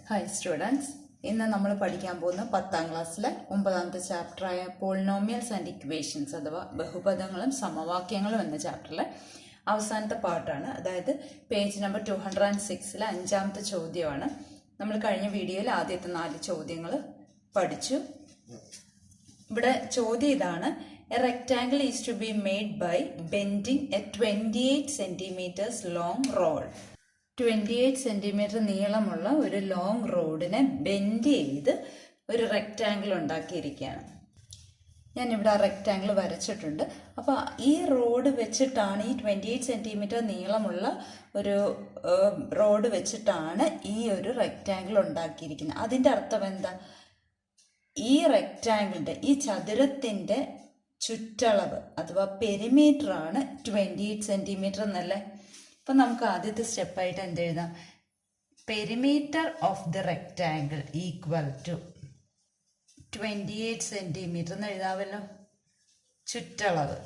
Hi students, ഇന്ന് നമ്മൾ പഠിക്കാൻ പോകുന്ന 10ാം ക്ലാസ്സിലെ 9ാമത്തെ ചാപ്റ്ററായ പോളിനോമിയൽസ് ആൻഡ് ഇക്വേഷൻസ് അഥവാ ബഹുപദങ്ങളും സമവാക്യങ്ങളും എന്ന ചാപ്റ്ററിലെ അവസാനത്തെ പാർട്ടാണ്. അതായത് പേജ് നമ്പർ 206 5ാമത്തെ ചോദ്യമാണ്. നമ്മൾ കഴിഞ്ഞ വീഡിയോയിൽ ആദ്യത്തെ 4 ചോദ്യങ്ങൾ പഠിച്ചു. ഇവിടെ ചോദ്യം ഇതാണ്: a rectangle is to be made by bending a 28 centimetres long rod. 28 centimetre നീളമുള്ള ഒരു ലോങ് റോഡിനെ ബെൻഡ് ചെയ്ത് ഒരു റെക്റ്റാങ്കിൾ ഉണ്ടാക്കിയിരിക്കുകയാണ്. ഞാനിവിടെ ആ റെക്റ്റാങ്കിൾ വരച്ചിട്ടുണ്ട്. അപ്പോൾ ഈ റോഡ് വെച്ചിട്ടാണ്, ഈ 28 സെന്റിമീറ്റർ നീളമുള്ള ഒരു റോഡ് വെച്ചിട്ടാണ് ഈ ഒരു റെക്റ്റാങ്കിൾ ഉണ്ടാക്കിയിരിക്കുന്നത്. അതിൻ്റെ അർത്ഥം എന്താ? ഈ റെക്റ്റാങ്കിളിൻ്റെ, ഈ ചതുരത്തിൻ്റെ ചുറ്റളവ് അഥവാ പെരിമീറ്റർ ആണ് 28 സെന്റിമീറ്റർ എന്നല്ലേ. അപ്പം നമുക്ക് ആദ്യത്തെ സ്റ്റെപ്പായിട്ട് എന്ത് എഴുതാം? Perimeter of the rectangle equal to 28 centimetre എന്ന് എഴുതാമല്ലോ, ചുറ്റളവ്.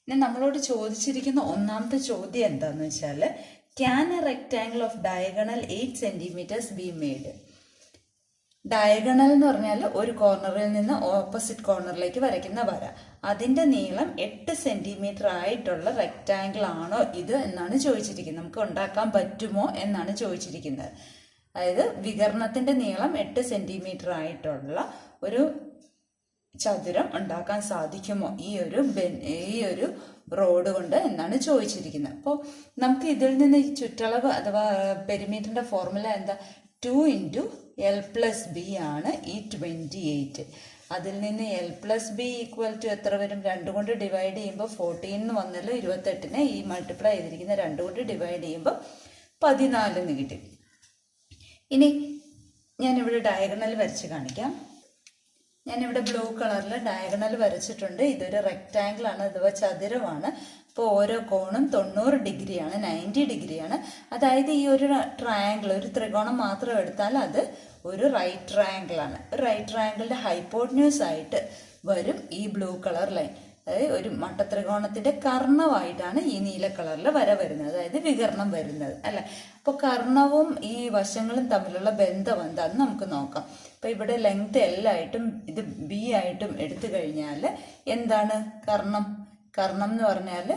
ഇനി നമ്മളോട് ചോദിച്ചിരിക്കുന്ന ഒന്നാമത്തെ ചോദ്യം എന്താണെന്ന് വെച്ചാൽ, can A rectangle of diagonal 8 centimetres be made? Diagonal എന്ന് പറഞ്ഞാൽ ഒരു കോർണറിൽ നിന്ന് ഓപ്പോസിറ്റ് കോർണറിലേക്ക് വരയ്ക്കുന്ന വര. അതിൻ്റെ നീളം 8 സെന്റിമീറ്റർ ആയിട്ടുള്ള റെക്റ്റാങ്കിൾ ആണോ ഇത് എന്നാണ് ചോദിച്ചിരിക്കുന്നത്. നമുക്ക് ഉണ്ടാക്കാൻ പറ്റുമോ എന്നാണ് ചോദിച്ചിരിക്കുന്നത്. അതായത് വികരണത്തിൻ്റെ നീളം 8 സെന്റിമീറ്റർ ആയിട്ടുള്ള ഒരു ചതുരം ഉണ്ടാക്കാൻ സാധിക്കുമോ ഈ ഒരു റോഡ് കൊണ്ട് എന്നാണ് ചോദിച്ചിരിക്കുന്നത്. അപ്പോൾ നമുക്ക് ഇതിൽ നിന്ന് ഈ ചുറ്റളവ് അഥവാ പെരിമീറ്ററിൻ്റെ ഫോർമുല എന്താ? 2 × L+B ആണ് ഈ 28. അതിൽ നിന്ന് L+B ഈക്വൽ ടു എത്ര വരും? 2 കൊണ്ട് ഡിവൈഡ് ചെയ്യുമ്പോൾ 14 എന്ന് വന്നല്ലോ. 28നെ ഈ മൾട്ടിപ്ലൈ ചെയ്തിരിക്കുന്ന 2 കൊണ്ട് ഡിവൈഡ് ചെയ്യുമ്പോൾ 14 എന്ന് കിട്ടി. ഇനി ഞാനിവിടെ ഡയഗണൽ വരച്ച് കാണിക്കാം. ഞാനിവിടെ ബ്ലൂ കളറിൽ ഡയഗണൽ വരച്ചിട്ടുണ്ട്. ഇതൊരു റെക്റ്റാങ്കിൾ ആണ് അഥവാ ചതുരമാണ്. അപ്പോൾ ഓരോ കോണും 90 ഡിഗ്രിയാണ്, 90 ഡിഗ്രിയാണ്. അതായത് ഈ ഒരു ട്രയാങ്കിൾ, ഒരു ത്രികോണം മാത്രം എടുത്താൽ അത് ഒരു റൈറ്റ് ട്രയാങ്കിൾ ആണ്. ഒരു റൈറ്റ് ട്രയാങ്കിളിൻ്റെ ഹൈപ്പോട്ടന്യൂസ് ആയിട്ട് വരും ഈ ബ്ലൂ കളർ ലൈൻ. അതായത് ഒരു മട്ടത്രികോണത്തിൻ്റെ കർണമായിട്ടാണ് ഈ നീല കളറിൽ വര വരുന്നത്, അതായത് വികരണം വരുന്നത് അല്ലേ. അപ്പോൾ കർണവും ഈ വശങ്ങളും തമ്മിലുള്ള ബന്ധം എന്താണെന്ന് നമുക്ക് നോക്കാം. അപ്പോൾ ഇവിടെ ലെങ്ത് L ആയിട്ടും ഇത് B ആയിട്ടും എടുത്തു കഴിഞ്ഞാൽ എന്താണ് കർണം? കർണം എന്ന് പറഞ്ഞാൽ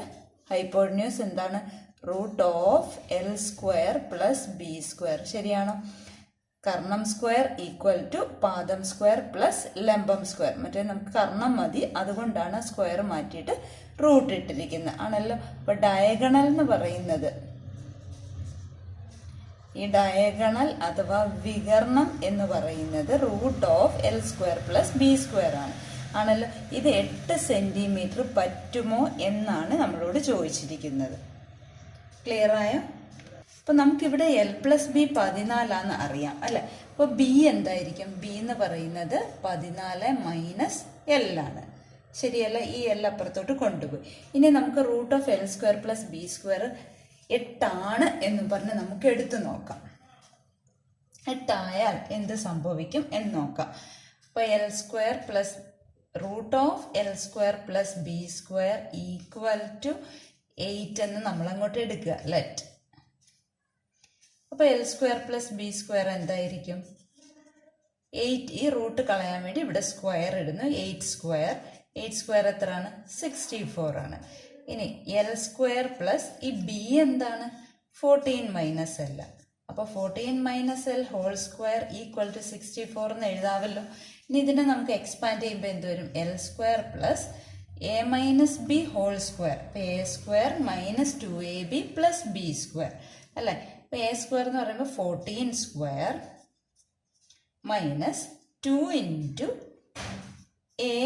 ഹൈപ്പോട്ടന്യൂസ് എന്താണ്? √L² + B². ശരിയാണോ? കർണം സ്ക്വയർ ഈക്വൽ ടു പാദം സ്ക്വയർ പ്ലസ് ലംബം സ്ക്വയർ. മറ്റേ നമുക്ക് കർണം മതി, അതുകൊണ്ടാണ് സ്ക്വയർ മാറ്റിയിട്ട് റൂട്ട് ഇട്ടിരിക്കുന്നത് ആണല്ലോ. അപ്പൊ ഡയഗണൽ എന്ന് പറയുന്നത്, ഈ ഡയഗണൽ അഥവാ വികരണം എന്ന് പറയുന്നത് √L² + B² ആണല്ലോ. ഇത് 8 സെന്റിമീറ്റർ പറ്റുമോ എന്നാണ് നമ്മളോട് ചോദിച്ചിരിക്കുന്നത്. ക്ലിയർ ആയോ? അപ്പൊ നമുക്കിവിടെ L+B 14 അറിയാം അല്ലെ. അപ്പൊ B എന്തായിരിക്കും? B എന്ന് പറയുന്നത് 14 - L ആണ്. ശരിയല്ല? ഈ L അപ്പുറത്തോട്ട് കൊണ്ടുപോയി. ഇനി നമുക്ക് √L² + B² 8 ആണ് എന്ന് പറഞ്ഞ് നമുക്ക് എടുത്തു നോക്കാം. 8 ആയാൽ എന്ത് സംഭവിക്കും എന്ന് നോക്കാം. അപ്പൊ L² + √L² + B² equal to 8 എന്ന് നമ്മൾ അങ്ങോട്ട് എടുക്കുക. ലെറ്റ്. അപ്പൊ L² + B² എന്തായിരിക്കും? 8. ഈ റൂട്ട് കളയാൻ വേണ്ടി ഇവിടെ സ്ക്വയർ ഇടുന്നു. 8² എത്രയാണ്? 64 ആണ്. ഇനി L² + ഈ B എന്താണ്? 14 - L. അപ്പൊ 14 - L ഹോൾ² ഈക്വൽ ടു 64 എന്ന് എഴുതാമല്ലോ. ഇനി ഇതിനെ നമുക്ക് എക്സ്പാൻഡ് ചെയ്യുമ്പോൾ എന്ത് വരും? L² + A - B ഹോൾ². അപ്പൊ A² - 2AB + B² അല്ലെ. അപ്പൊ A² എന്ന് പറയുമ്പോൾ 14² - 2 × A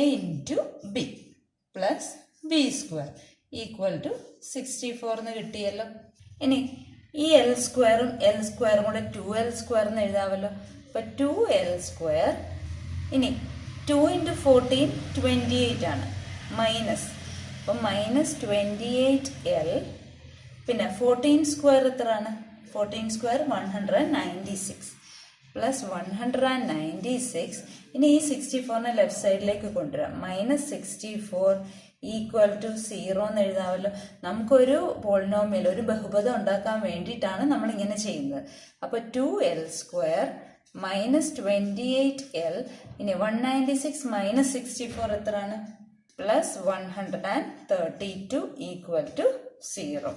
× B + B² equal to 64 എന്ന് കിട്ടിയല്ലോ. ഇനി ഈ L² കൂടെ 2L² എന്ന് എഴുതാമല്ലോ. അപ്പൊ 2L². ഇനി 2 × 14 28 ആണ്, മൈനസ്. അപ്പം -28L. പിന്നെ 14² എത്രയാണ്? 14² 196 + 196. ഇനി ഈ 64നെ ലെഫ്റ്റ് സൈഡിലേക്ക് കൊണ്ടുവരാം. -64 ഈക്വൽ ടു 0 എന്ന് എഴുതാമല്ലോ. നമുക്കൊരു പോളിനോമിയൽ, ഒരു ബഹുപദം ഉണ്ടാക്കാൻ വേണ്ടിയിട്ടാണ് നമ്മൾ ഇങ്ങനെ ചെയ്യുന്നത്. അപ്പോൾ 2l² മൈനസ് 28l, ഇനി 196 മൈനസ് 64 എത്രയാണ്? Plus 132 equal to 0.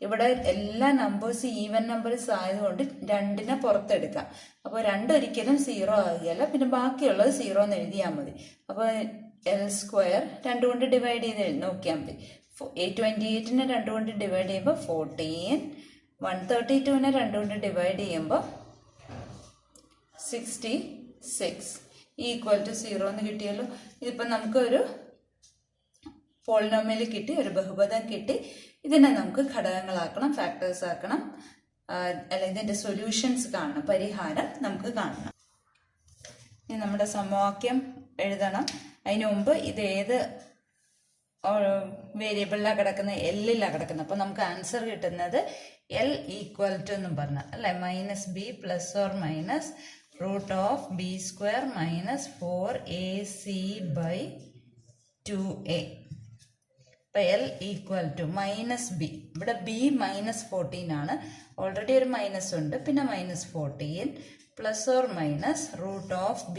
ഇവിടെ എല്ലാ നമ്പേഴ്സ് ഈവൻ നമ്പേഴ്സ് ആയതുകൊണ്ട് 2നെ പുറത്തെടുക്കാം. അപ്പോൾ 2 ഒരിക്കലും 0 ആകുകയല്ല, പിന്നെ ബാക്കിയുള്ളത് 0 എന്ന് എഴുതിയാൽ മതി. അപ്പോൾ l² 2 കൊണ്ട് ഡിവൈഡ് ചെയ്ത് നോക്കിയാൽ മതി. 28നെ 2 കൊണ്ട് ഡിവൈഡ് ചെയ്യുമ്പോൾ 14, 132നെ 2 കൊണ്ട് ഡിവൈഡ് ചെയ്യുമ്പോൾ 66 ഈക്വൽ ടു 0 എന്ന് കിട്ടിയല്ലോ. ഇതിപ്പോൾ നമുക്കൊരു പോളിനോമിയൽ കിട്ടി, ഒരു ബഹുപദം കിട്ടി. ഇതിനെ നമുക്ക് ഘടകങ്ങളാക്കണം, ഫാക്ടേഴ്സ് ആക്കണം, അല്ല ഇതിൻ്റെ സൊല്യൂഷൻസ് കാണണം, പരിഹാരം നമുക്ക് കാണണം. ഇനി നമ്മുടെ സമവാക്യം എഴുതണം. അതിന് മുമ്പ് ഇത് ഏത് വേരിയബിളിലാണ് കിടക്കുന്നത്? എല്ലിലാണ് കിടക്കുന്നത്. അപ്പോൾ നമുക്ക് ആൻസർ കിട്ടുന്നത് എൽ ഈക്വൽ ടു എന്നും പറഞ്ഞാൽ അല്ലേ, -b plus or minus √b² minus 4ac/2a. അപ്പോൾ എൽ ഈക്വൽ ടു -b, ഇവിടെ b -14 ആണ്, ഓൾറെഡി ഒരു മൈനസ് ഉണ്ട്, പിന്നെ -14 plus or minus √b²,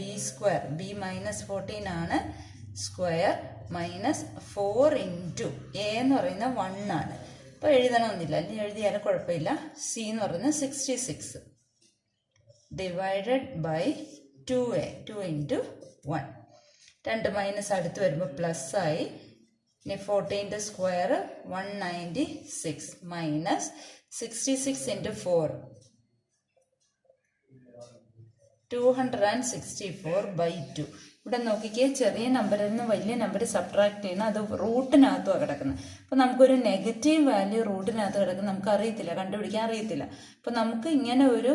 b -14 ആണ്, സ്ക്വയർ മൈനസ് 4 ഇൻറ്റു a എന്ന് പറയുന്നത് 1 ആണ്. അപ്പോൾ എഴുതണമെന്നില്ല, അല്ലെങ്കിൽ എഴുതിയാലും കുഴപ്പമില്ല. c എന്ന് പറയുന്നത് 66 divided by 2a, 2 into 1. 2 minus അടുത്ത് വരുമ്പോൾ പ്ലസ് ആയി. ഇനി 14ന്റെ സ്ക്വയർ 196 മൈനസ് 66 ഇൻറ്റു 4 264/2. ഇവിടെ നോക്കിക്കേ, ചെറിയ നമ്പറിൽ നിന്ന് വലിയ നമ്പർ സബ്ട്രാക്ട് ചെയ്യണം, അത് റൂട്ടിനകത്തുമാണ് കിടക്കുന്നത്. അപ്പോൾ നമുക്കൊരു നെഗറ്റീവ് വാല്യൂ റൂട്ടിനകത്ത് കിടക്കുന്നത് നമുക്ക് അറിയത്തില്ല, കണ്ടുപിടിക്കാൻ അറിയത്തില്ല. അപ്പോൾ നമുക്ക് ഇങ്ങനെ ഒരു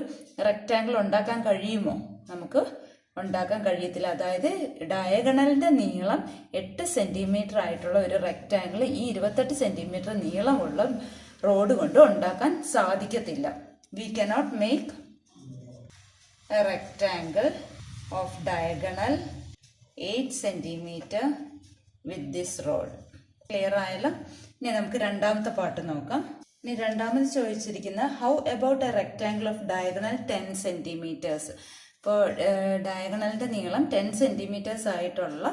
റെക്റ്റാങ്കിൾ ഉണ്ടാക്കാൻ കഴിയുമോ? നമുക്ക് ഉണ്ടാക്കാൻ കഴിയത്തില്ല. അതായത് ഡയഗണലിന്റെ നീളം 8 സെന്റിമീറ്റർ ആയിട്ടുള്ള ഒരു റെക്റ്റാങ്കിൾ ഈ 28 സെന്റിമീറ്റർ നീളമുള്ള റോഡ് കൊണ്ട് ഉണ്ടാക്കാൻ സാധിക്കത്തില്ല. We cannot make a rectangle of diagonal 8 centimetre with this rod. Clear ആയല്ലോ. ഇനി നമുക്ക് രണ്ടാമത്തെ പാട്ട് നോക്കാം. ഇനി രണ്ടാമത് ചോദിച്ചിരിക്കുന്ന how about a rectangle of diagonal 10 centimetres. ഇപ്പോൾ ഡയഗണലിന്റെ നീളം 10 സെന്റിമീറ്റേഴ്സ് ആയിട്ടുള്ള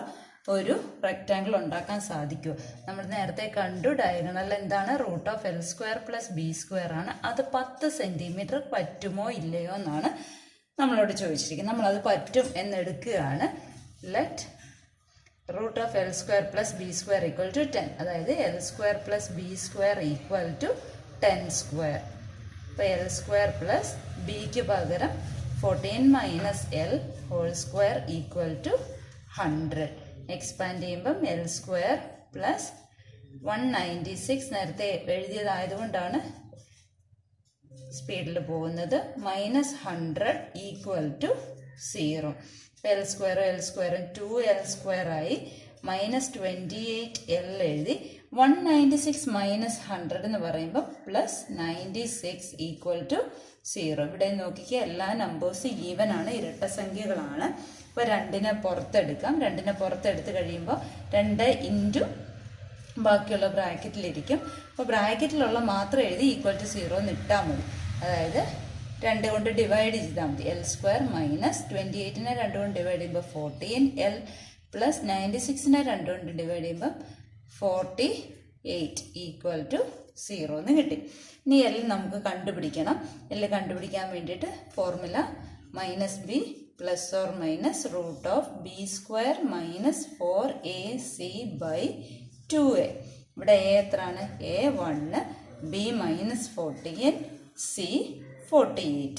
ഒരു റെക്റ്റാങ്കിൾ ഉണ്ടാക്കാൻ സാധിക്കുമോ? നമ്മൾ നേരത്തെ കണ്ടു, ഡയഗണൽ എന്താണ്? √l² പ്ലസ് b² ആണ്. അത് 10 സെന്റിമീറ്റർ പറ്റുമോ ഇല്ലയോ എന്നാണ് നമ്മളോട് ചോദിച്ചിരിക്കുന്നത്. നമ്മളത് പറ്റും എന്നെടുക്കുകയാണ്. Let √l² plus b² equal to 10, അതായത് l² plus b² equal to 10². അപ്പോൾ l² പ്ലസ് ബിക്ക് പകരം 14 minus l whole square equal to 100. Expand ചെയ്യുമ്പം l² പ്ലസ് 196 നേരത്തെ എഴുതിയതായതുകൊണ്ടാണ് സ്പീഡിൽ പോകുന്നത്, -100 ഈക്വൽ ടു 0. l² 2l² ആയി, -28l എഴുതി. 196 മൈനസ് 100 എന്ന് പറയുമ്പോൾ +96 ഈക്വൽ ടു 0. ഇവിടെ നോക്കിക്കുക, എല്ലാ നമ്പേഴ്സും ഈവൻ ആണ്, ഇരട്ട സംഖ്യകളാണ്. അപ്പോൾ 2നെ പുറത്തെടുക്കാം. 2നെ പുറത്തെടുത്ത് കഴിയുമ്പോൾ 2 ഇൻറ്റു ബാക്കിയുള്ള ബ്രാക്കറ്റിലിരിക്കും. അപ്പോൾ ബ്രാക്കറ്റിലുള്ള മാത്രം എഴുതി ഈക്വൽ ടു 0 എന്ന് ഇട്ടാൽ മതി. അതായത് 2 കൊണ്ട് ഡിവൈഡ് ചെയ്താൽ മതി. l² മൈനസ് 28നെ 2 കൊണ്ട് ഡിവൈഡ് ചെയ്യുമ്പോൾ 14l പ്ലസ് 96നെ 2 കൊണ്ട് ഡിവൈഡ് ചെയ്യുമ്പോൾ 48 ഈക്വൽ ടു 0 എന്ന് കിട്ടി. ഇനി എൽ നമുക്ക് കണ്ടുപിടിക്കണം. എൽ കണ്ടുപിടിക്കാൻ വേണ്ടിയിട്ട് formula -b plus or minus √b² minus 4ac/2a. ഇവിടെ a എത്രയാണ്? a 1, b -14, c 48.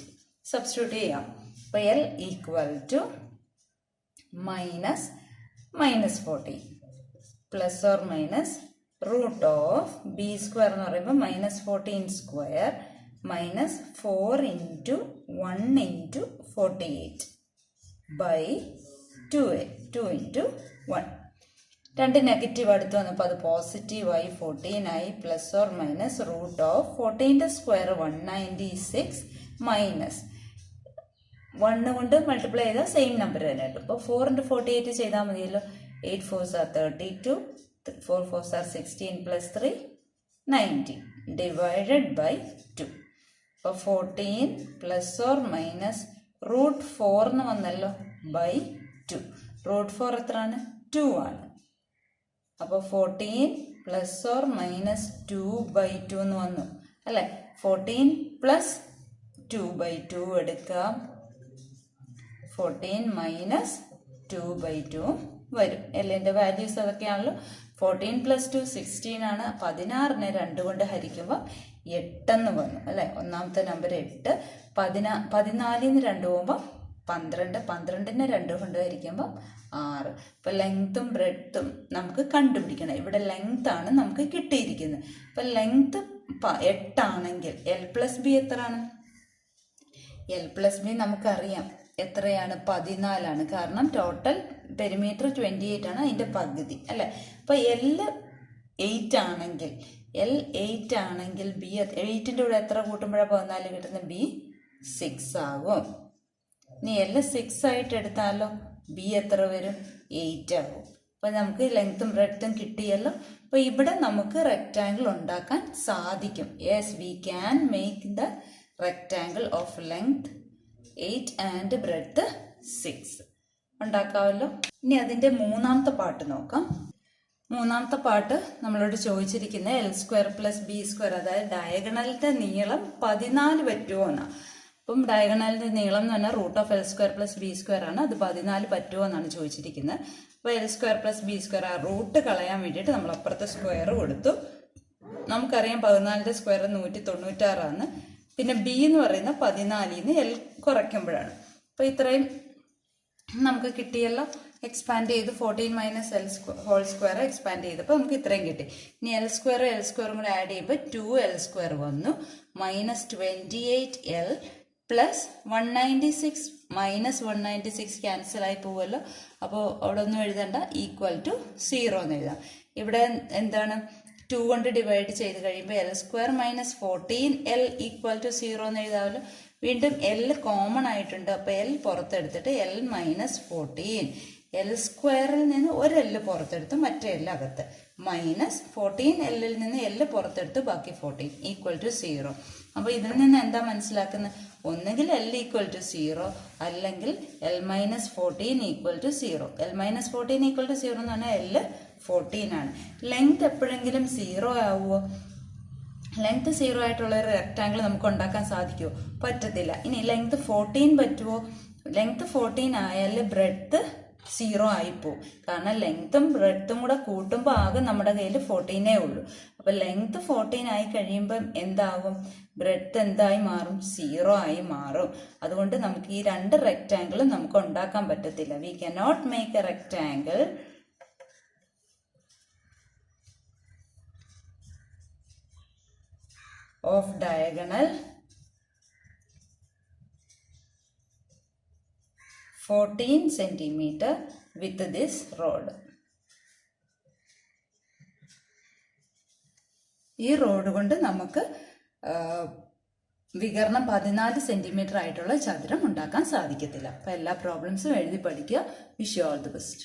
സബ്സ്റ്റിറ്റ്യൂട്ട് ചെയ്യാം. അപ്പോൾ L equal to -14 plus or minus √b² എന്ന് പറയുമ്പോൾ -14² minus 4 into 1 into 48/2a, 2 into 1. 2 negative അടുത്ത് വന്നപ്പോൾ അത് പോസിറ്റീവായി 14 ആയി. പ്ലസ് ഓർ മൈനസ് √14ന്റെ സ്ക്വയർ 196 മൈനസ് 1 കൊണ്ട് മൾട്ടിപ്ലൈ ചെയ്താൽ സെയിം നമ്പർ തന്നെ കിട്ടും. അപ്പോൾ 4 × 48 ചെയ്താൽ മതിയല്ലോ. 8 4s are 32, 4 4s are 16 plus 3 19 divided by 2. അപ്പോൾ 14 പ്ലസ് ഓർ മൈനസ് റൂട്ട് 4 എന്ന് വന്നല്ലോ ബൈ 2. റൂട്ട് 4 എത്രയാണ്? 2 ആണ്. അപ്പോൾ 14 പ്ലസ് ഓർ മൈനസ് 2 ബൈ 2 എന്ന് വന്നു അല്ലേ. 14 പ്ലസ് 2 ബൈ 2 എടുക്കാം. 14 മൈനസ് 2 ബൈ 2 വരും. എല്ലിൻ്റെ വാല്യൂസ് അതൊക്കെയാണല്ലോ. 14 പ്ലസ് 2 16 ആണ്. 16നെ 2 കൊണ്ട് ഹരിക്കുമ്പോൾ 8 എന്ന് വന്നു അല്ലേ. ഒന്നാമത്തെ നമ്പർ 8. 14ന് 2 പോകുമ്പോൾ 12. 12നെ 2 കൊണ്ട് ഹരിക്കുമ്പോൾ 6. ഇപ്പം ലെങ്ത്തും ബ്രെഡ്ത്തും നമുക്ക് കണ്ടുപിടിക്കണം. ഇവിടെ ലെങ്ത് ആണ് നമുക്ക് കിട്ടിയിരിക്കുന്നത്. ഇപ്പം ലെങ്ത് 8 ആണെങ്കിൽ എൽ പ്ലസ് ബി എത്രയാണ്? എൽ പ്ലസ് ബി നമുക്കറിയാം എത്രയാണ്? 14 കാരണം ടോട്ടൽ പെരിമീറ്റർ 28 ആണ്, അതിൻ്റെ പകുതി അല്ലേ. അപ്പോൾ എൽ 8 ആണെങ്കിൽ ബി 8ൻ്റെ കൂടെ എത്ര കൂട്ടുമ്പോഴാണ് 14 കിട്ടുന്നത്? ബി 6 ആകും. ഇനി എൽ 6 ആയിട്ട് എടുത്താലോ ബി എത്ര വരും? 8 ആകും. അപ്പോൾ നമുക്ക് ലെങ്ത്തും ബ്രെഡ്ത്തും കിട്ടിയല്ലോ. അപ്പോൾ ഇവിടെ നമുക്ക് റെക്റ്റാങ്കിൾ ഉണ്ടാക്കാൻ സാധിക്കും. Yes, we can make the rectangle of length 8 and breadth 6 ഉണ്ടാക്കാമല്ലോ. ഇനി അതിൻ്റെ മൂന്നാമത്തെ പാർട്ട് നോക്കാം. മൂന്നാമത്തെ പാർട്ട് നമ്മളോട് ചോദിച്ചിരിക്കുന്നത് L square plus B square, അതായത് ഡയഗണലിൻ്റെ നീളം 14 പറ്റുമോ എന്നാണ്. അപ്പം ഡയഗണലിൻ്റെ നീളം എന്ന് പറഞ്ഞാൽ root of L square plus B square ആണ്. അത് 14 പറ്റുമോ എന്നാണ് ചോദിച്ചിരിക്കുന്നത്. അപ്പോൾ L square plus B square ആ റൂട്ട് കളയാൻ വേണ്ടിയിട്ട് നമ്മൾ അപ്പുറത്തെ സ്ക്വയർ കൊടുത്തു. നമുക്കറിയാം 14ൻ്റെ സ്ക്വയർ 196 ആണ്. പിന്നെ ബി എന്ന് പറയുന്ന 14ന് എൽ കുറയ്ക്കുമ്പോഴാണ്. അപ്പോൾ ഇത്രയും നമുക്ക് കിട്ടിയല്ലോ. എക്സ്പാൻഡ് ചെയ്ത് 14 minus L whole square expand ചെയ്തപ്പോൾ നമുക്ക് ഇത്രയും കിട്ടി. ഇനി എൽ സ്ക്വയറും കൂടെ ആഡ് ചെയ്യുമ്പോൾ 2l സ്ക്വയർ വന്നു. Minus 28l plus 196 minus 196 cancel ആയി പോവുമല്ലോ. അപ്പോൾ അവിടെ ഒന്നും എഴുതണ്ട, ഈക്വൽ ടു 0 എന്ന് എഴുതാം. ഇവിടെ എന്താണ്? 2 കൊണ്ട് ഡിവൈഡ് ചെയ്ത് കഴിയുമ്പോൾ L square minus 14l equal to 0 എന്ന് എഴുതാമല്ലോ. വീണ്ടും എൽ കോമൺ ആയിട്ടുണ്ട്. അപ്പോൾ എൽ പുറത്തെടുത്തിട്ട് എൽ മൈനസ് 14. എൽ സ്ക്വയറിൽ നിന്ന് ഒരു എല്ല് പുറത്തെടുത്ത് മറ്റേ എല്ല് അകത്ത്. മൈനസ് 14l നിന്ന് എല്ല് പുറത്തെടുത്ത് ബാക്കി 14 ഈക്വൽ ടു 0. അപ്പോൾ ഇതിൽ നിന്ന് എന്താ മനസ്സിലാക്കുന്നത്? ഒന്നുകിൽ എൽ ഈക്വൽ ടു 0 അല്ലെങ്കിൽ L minus 14 equal to 0. L minus 14 equal to 0 എന്ന് പറഞ്ഞാൽ എൽ 14 ആണ്. ലെങ്ത് എപ്പോഴെങ്കിലും 0 ആവുമോ? ലെങ്ത് 0 ആയിട്ടുള്ള ഒരു റെക്റ്റാങ്കിൾ നമുക്ക് ഉണ്ടാക്കാൻ സാധിക്കുമോ? പറ്റത്തില്ല. ഇനി ലെങ്ത് 14 പറ്റുമോ? ലെങ്ത് 14 ആയാൽ ബ്രെഡ്ത്ത് 0 ആയിപ്പോവും. കാരണം ലെങ്ത്തും ബ്രെഡ്ത്തും കൂടെ കൂട്ടുമ്പോൾ ആകെ നമ്മുടെ കയ്യിൽ 14 ഉള്ളൂ. അപ്പോൾ ലെങ്ത് 14 ആയി കഴിയുമ്പം എന്താകും? ബ്രെഡ്ത്ത് എന്തായി മാറും? 0 ആയി മാറും. അതുകൊണ്ട് നമുക്ക് ഈ രണ്ട് റെക്റ്റാങ്കിളും നമുക്ക് ഉണ്ടാക്കാൻ പറ്റത്തില്ല. We can not make a rectangle of diagonal 14 centimeter with this rod. ഈ റോഡ് കൊണ്ട് നമുക്ക് വികരണം 14 സെന്റിമീറ്റർ ആയിട്ടുള്ള ചതുരം ഉണ്ടാക്കാൻ സാധിക്കത്തില്ല. അപ്പോൾ എല്ലാ പ്രോബ്ലംസും എഴുതി പഠിക്കുക. Wish you all the best.